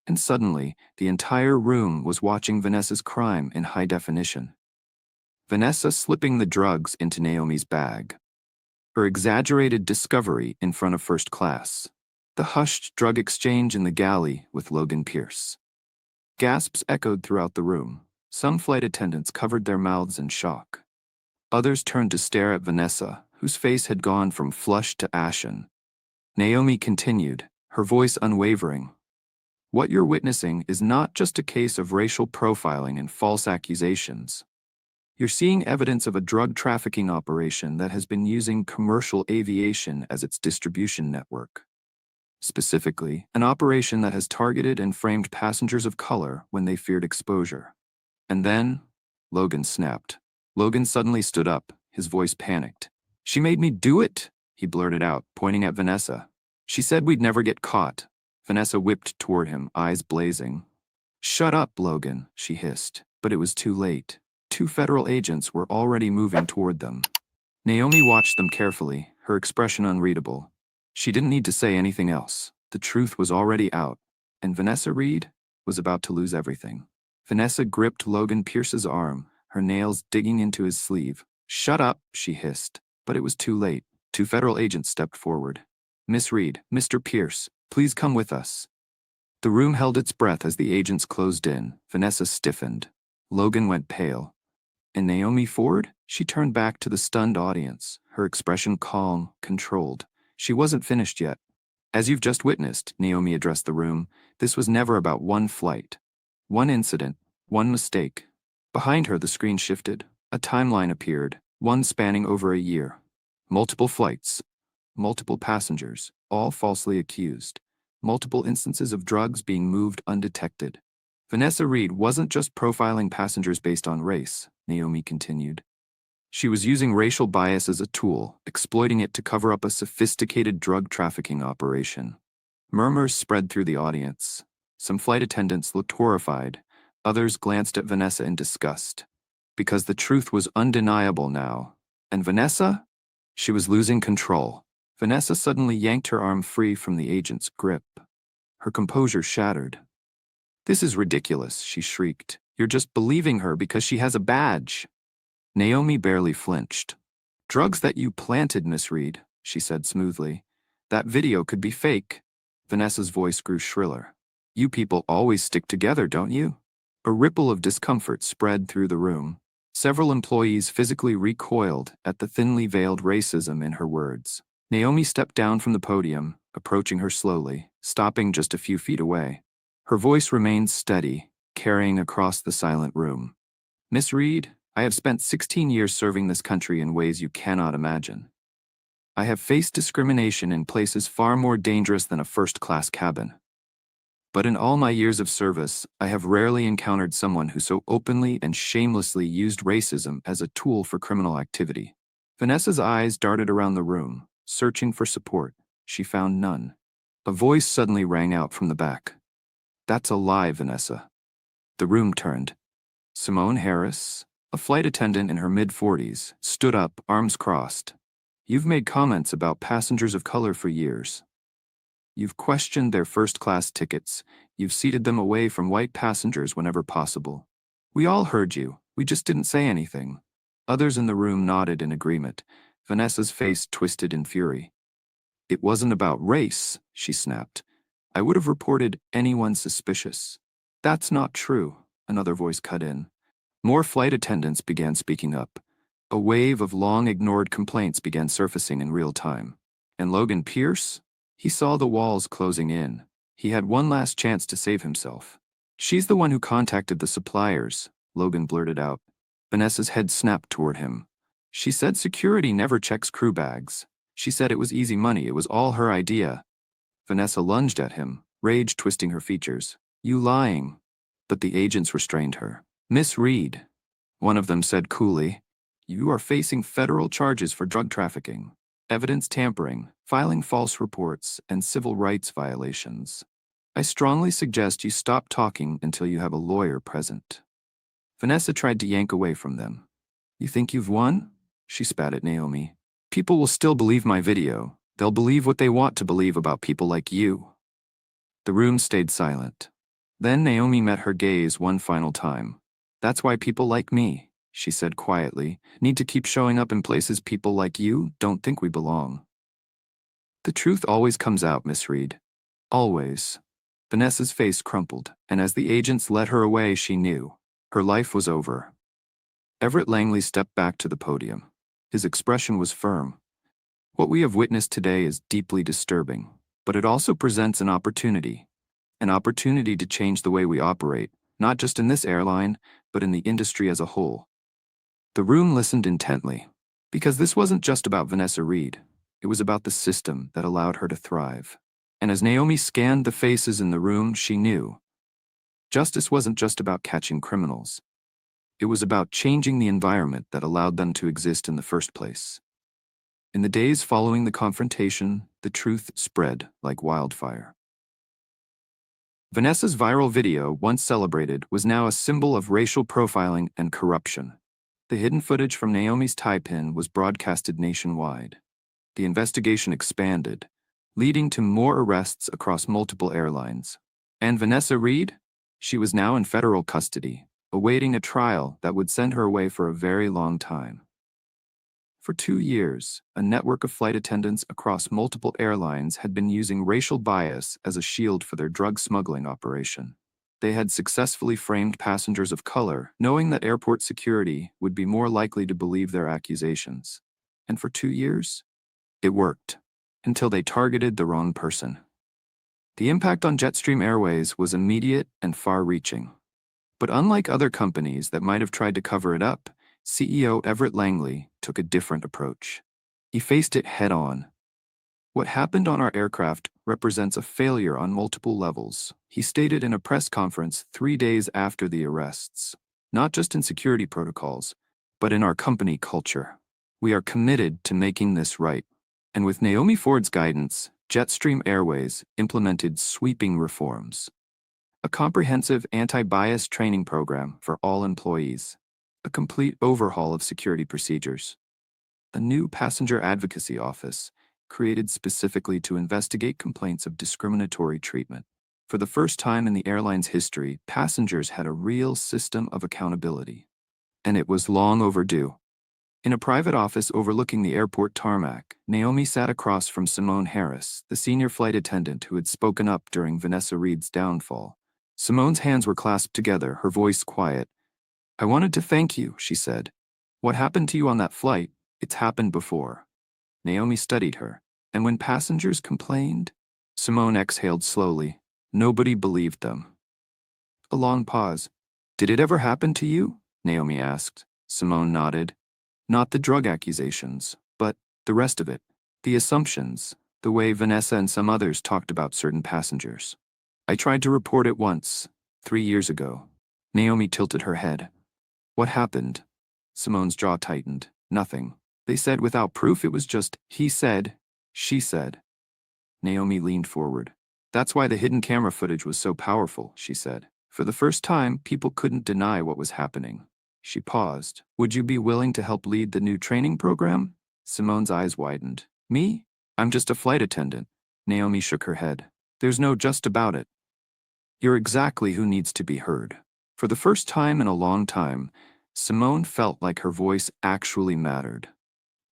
and suddenly, the entire room was watching Vanessa's crime in high definition. Vanessa slipping the drugs into Naomi's bag. Her exaggerated discovery in front of first class. The hushed drug exchange in the galley with Logan Pierce. Gasps echoed throughout the room. Some flight attendants covered their mouths in shock. Others turned to stare at Vanessa, whose face had gone from flushed to ashen. Naomi continued, her voice unwavering. "What you're witnessing is not just a case of racial profiling and false accusations. You're seeing evidence of a drug trafficking operation that has been using commercial aviation as its distribution network. Specifically, an operation that has targeted and framed passengers of color when they feared exposure. And then, Logan snapped. Logan suddenly stood up, his voice panicked. "She made me do it," he blurted out, pointing at Vanessa. "She said we'd never get caught." Vanessa whipped toward him, eyes blazing. "Shut up, Logan," she hissed, but it was too late. 2 federal agents were already moving toward them. Naomi watched them carefully, her expression unreadable. She didn't need to say anything else. The truth was already out, and Vanessa Reed was about to lose everything. Vanessa gripped Logan Pierce's arm, her nails digging into his sleeve. "Shut up," she hissed, but it was too late. 2 federal agents stepped forward. "Miss Reed, Mr. Pierce, please come with us." The room held its breath as the agents closed in. Vanessa stiffened. Logan went pale. And Naomi Ford? She turned back to the stunned audience, her expression calm, controlled. She wasn't finished yet. "As you've just witnessed," Naomi addressed the room, "this was never about one flight. One incident, one mistake." Behind her, the screen shifted. A timeline appeared, one spanning over a year. Multiple flights, multiple passengers, all falsely accused. Multiple instances of drugs being moved undetected. Vanessa Reed wasn't just profiling passengers based on race, Naomi continued. She was using racial bias as a tool, exploiting it to cover up a sophisticated drug trafficking operation. Murmurs spread through the audience. Some flight attendants looked horrified. Others glanced at Vanessa in disgust. Because the truth was undeniable now. And Vanessa? She was losing control. Vanessa suddenly yanked her arm free from the agent's grip. Her composure shattered. "This is ridiculous," she shrieked. "You're just believing her because she has a badge." Naomi barely flinched. "Drugs that you planted, Miss Reed," she said smoothly. "That video could be fake." Vanessa's voice grew shriller. "You people always stick together, don't you?" A ripple of discomfort spread through the room. Several employees physically recoiled at the thinly veiled racism in her words. Naomi stepped down from the podium, approaching her slowly, stopping just a few feet away. Her voice remained steady, carrying across the silent room. "Miss Reed, I have spent 16 years serving this country in ways you cannot imagine. I have faced discrimination in places far more dangerous than a first-class cabin. But in all my years of service, I have rarely encountered someone who so openly and shamelessly used racism as a tool for criminal activity." Vanessa's eyes darted around the room, searching for support. She found none. A voice suddenly rang out from the back. "That's a lie, Vanessa." The room turned. Simone Harris, a flight attendant in her mid-40s, stood up, arms crossed. "You've made comments about passengers of color for years. You've questioned their first-class tickets. You've seated them away from white passengers whenever possible. We all heard you. We just didn't say anything." Others in the room nodded in agreement. Vanessa's face twisted in fury. "It wasn't about race," she snapped. "I would have reported anyone suspicious." "That's not true," another voice cut in. More flight attendants began speaking up. A wave of long-ignored complaints began surfacing in real time. And Logan Pierce? He saw the walls closing in. He had one last chance to save himself. "She's the one who contacted the suppliers," Logan blurted out. Vanessa's head snapped toward him. "She said security never checks crew bags. She said it was easy money, it was all her idea." Vanessa lunged at him, rage twisting her features. "You lying." But the agents restrained her. "Miss Reed," one of them said coolly, "you are facing federal charges for drug trafficking, evidence tampering, filing false reports, and civil rights violations. I strongly suggest you stop talking until you have a lawyer present." Vanessa tried to yank away from them. "You think you've won?" She spat at Naomi. "People will still believe my video. They'll believe what they want to believe about people like you." The room stayed silent. Then Naomi met her gaze one final time. "That's why people like me," she said quietly, "need to keep showing up in places people like you don't think we belong." "The truth always comes out, Miss Reed. Always." Vanessa's face crumpled, and as the agents led her away, she knew. Her life was over. Everett Langley stepped back to the podium. His expression was firm. "What we have witnessed today is deeply disturbing, but it also presents an opportunity. An opportunity to change the way we operate, not just in this airline, but in the industry as a whole." The room listened intently, because this wasn't just about Vanessa Reed. It was about the system that allowed her to thrive. And as Naomi scanned the faces in the room, she knew justice wasn't just about catching criminals. It was about changing the environment that allowed them to exist in the first place. In the days following the confrontation, the truth spread like wildfire. Vanessa's viral video, once celebrated, was now a symbol of racial profiling and corruption. The hidden footage from Naomi's tie-pin was broadcasted nationwide. The investigation expanded, leading to more arrests across multiple airlines. And Vanessa Reed? She was now in federal custody, awaiting a trial that would send her away for a very long time. For 2 years, a network of flight attendants across multiple airlines had been using racial bias as a shield for their drug smuggling operation. They had successfully framed passengers of color, knowing that airport security would be more likely to believe their accusations. And for 2 years, it worked, until they targeted the wrong person. The impact on Jetstream Airways was immediate and far-reaching. But unlike other companies that might have tried to cover it up, CEO Everett Langley took a different approach. He faced it head-on. What happened on our aircraft represents a failure on multiple levels, he stated in a press conference 3 days after the arrests. Not just in security protocols, but in our company culture. We are committed to making this right. And with Naomi Ford's guidance, Jetstream Airways implemented sweeping reforms. A comprehensive anti-bias training program for all employees. A complete overhaul of security procedures. A new passenger advocacy office, created specifically to investigate complaints of discriminatory treatment. For the first time in the airline's history, passengers had a real system of accountability. And it was long overdue. In a private office overlooking the airport tarmac, Naomi sat across from Simone Harris, the senior flight attendant who had spoken up during Vanessa Reed's downfall. Simone's hands were clasped together, her voice quiet. "I wanted to thank you," she said. "What happened to you on that flight? It's happened before." Naomi studied her. "And when passengers complained?" Simone exhaled slowly. "Nobody believed them." A long pause. "Did it ever happen to you?" Naomi asked. Simone nodded. "Not the drug accusations, but the rest of it. The assumptions, the way Vanessa and some others talked about certain passengers. I tried to report it once, 3 years ago." Naomi tilted her head. "What happened?" Simone's jaw tightened. "Nothing. They said without proof it was just, he said, she said." Naomi leaned forward. "That's why the hidden camera footage was so powerful," she said. "For the first time, people couldn't deny what was happening." She paused. "Would you be willing to help lead the new training program?" Simone's eyes widened. "Me? I'm just a flight attendant." Naomi shook her head. "There's no just about it. You're exactly who needs to be heard." For the first time in a long time, Simone felt like her voice actually mattered.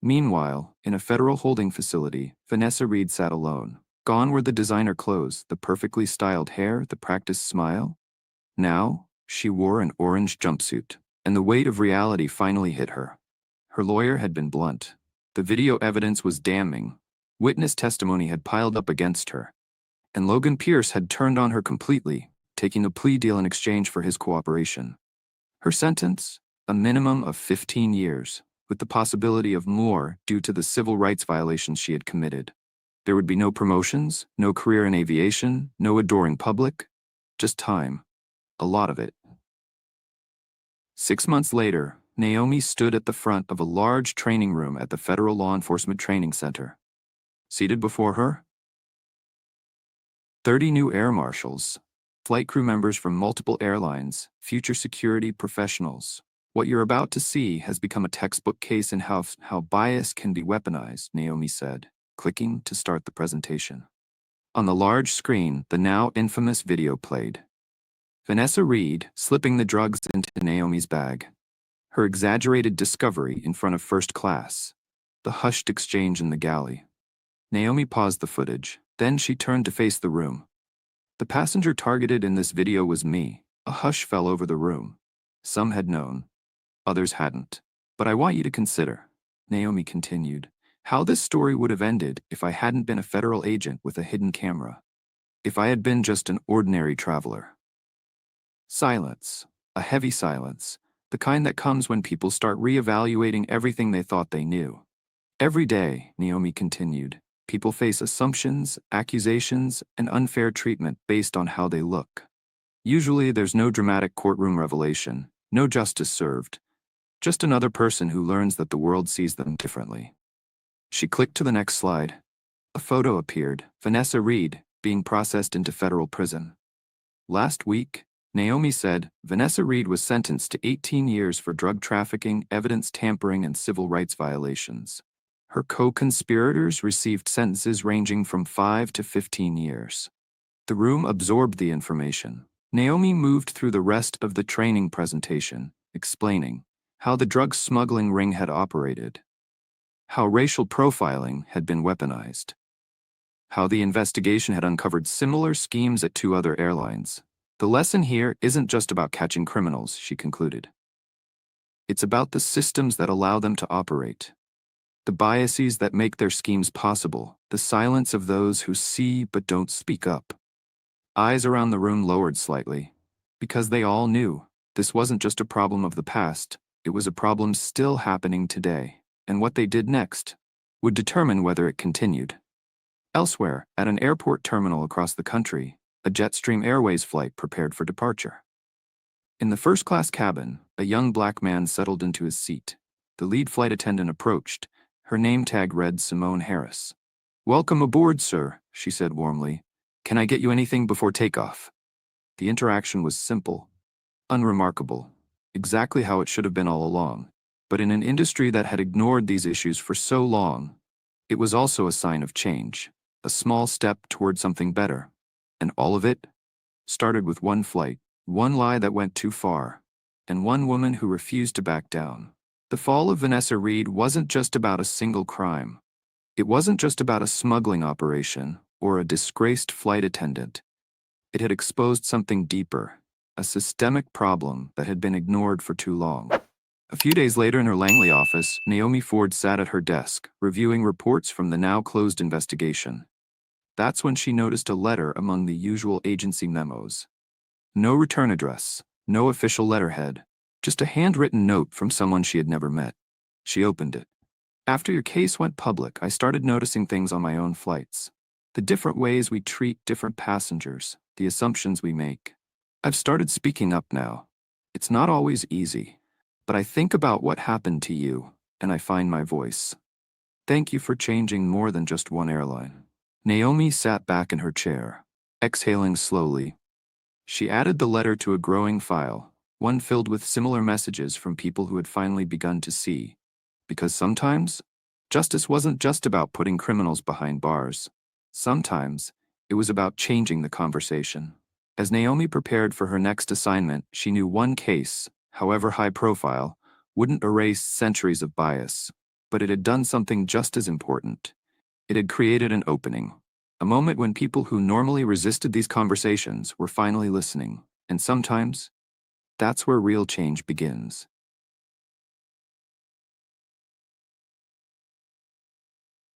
Meanwhile, in a federal holding facility, Vanessa Reed sat alone. Gone were the designer clothes, the perfectly styled hair, the practiced smile. Now, she wore an orange jumpsuit, and the weight of reality finally hit her. Her lawyer had been blunt. The video evidence was damning. Witness testimony had piled up against her. And Logan Pierce had turned on her completely, taking a plea deal in exchange for his cooperation. Her sentence? A minimum of 15 years, with the possibility of more due to the civil rights violations she had committed. There would be no promotions, no career in aviation, no adoring public, just time. A lot of it. 6 months later, Naomi stood at the front of a large training room at the Federal Law Enforcement Training Center. Seated before her, 30 new air marshals, flight crew members from multiple airlines, future security professionals. What you're about to see has become a textbook case in how bias can be weaponized, Naomi said, clicking to start the presentation. On the large screen, the now infamous video played. Vanessa Reed slipping the drugs into Naomi's bag. Her exaggerated discovery in front of first class. The hushed exchange in the galley. Naomi paused the footage, then she turned to face the room. "The passenger targeted in this video was me." A hush fell over the room. Some had known. Others hadn't. "But I want you to consider," Naomi continued, "how this story would have ended if I hadn't been a federal agent with a hidden camera. If I had been just an ordinary traveler." Silence. A heavy silence. The kind that comes when people start reevaluating everything they thought they knew. Every day, Naomi continued, people face assumptions, accusations, and unfair treatment based on how they look. Usually, there's no dramatic courtroom revelation, no justice served, just another person who learns that the world sees them differently. She clicked to the next slide. A photo appeared, Vanessa Reed, being processed into federal prison. Last week, Naomi said, Vanessa Reed was sentenced to 18 years for drug trafficking, evidence tampering, and civil rights violations. Her co-conspirators received sentences ranging from 5 to 15 years. The room absorbed the information. Naomi moved through the rest of the training presentation, explaining how the drug smuggling ring had operated, how racial profiling had been weaponized, how the investigation had uncovered similar schemes at 2 other airlines. The lesson here isn't just about catching criminals, she concluded. It's about the systems that allow them to operate, the biases that make their schemes possible, the silence of those who see but don't speak up. Eyes around the room lowered slightly, because they all knew this wasn't just a problem of the past, it was a problem still happening today, and what they did next would determine whether it continued. Elsewhere, at an airport terminal across the country, a Jetstream Airways flight prepared for departure. In the first-class cabin, a young black man settled into his seat. The lead flight attendant approached. Her name tag read Simone Harris. "Welcome aboard, sir," she said warmly. "Can I get you anything before takeoff?" The interaction was simple, unremarkable, exactly how it should have been all along. But in an industry that had ignored these issues for so long, it was also a sign of change, a small step toward something better. And all of it started with one flight, one lie that went too far, and one woman who refused to back down. The fall of Vanessa Reed wasn't just about a single crime. It wasn't just about a smuggling operation or a disgraced flight attendant. It had exposed something deeper, a systemic problem that had been ignored for too long. A few days later in her Langley office, Naomi Ford sat at her desk, reviewing reports from the now-closed investigation. That's when she noticed a letter among the usual agency memos. No return address, no official letterhead, just a handwritten note from someone she had never met. She opened it. "After your case went public, I started noticing things on my own flights. The different ways we treat different passengers, the assumptions we make. I've started speaking up now. It's not always easy, but I think about what happened to you, and I find my voice. Thank you for changing more than just one airline." Naomi sat back in her chair, exhaling slowly. She added the letter to a growing file, one filled with similar messages from people who had finally begun to see. Because sometimes, justice wasn't just about putting criminals behind bars. Sometimes, it was about changing the conversation. As Naomi prepared for her next assignment, she knew one case, however high profile, wouldn't erase centuries of bias. But it had done something just as important. It had created an opening, a moment when people who normally resisted these conversations were finally listening. And sometimes, that's where real change begins.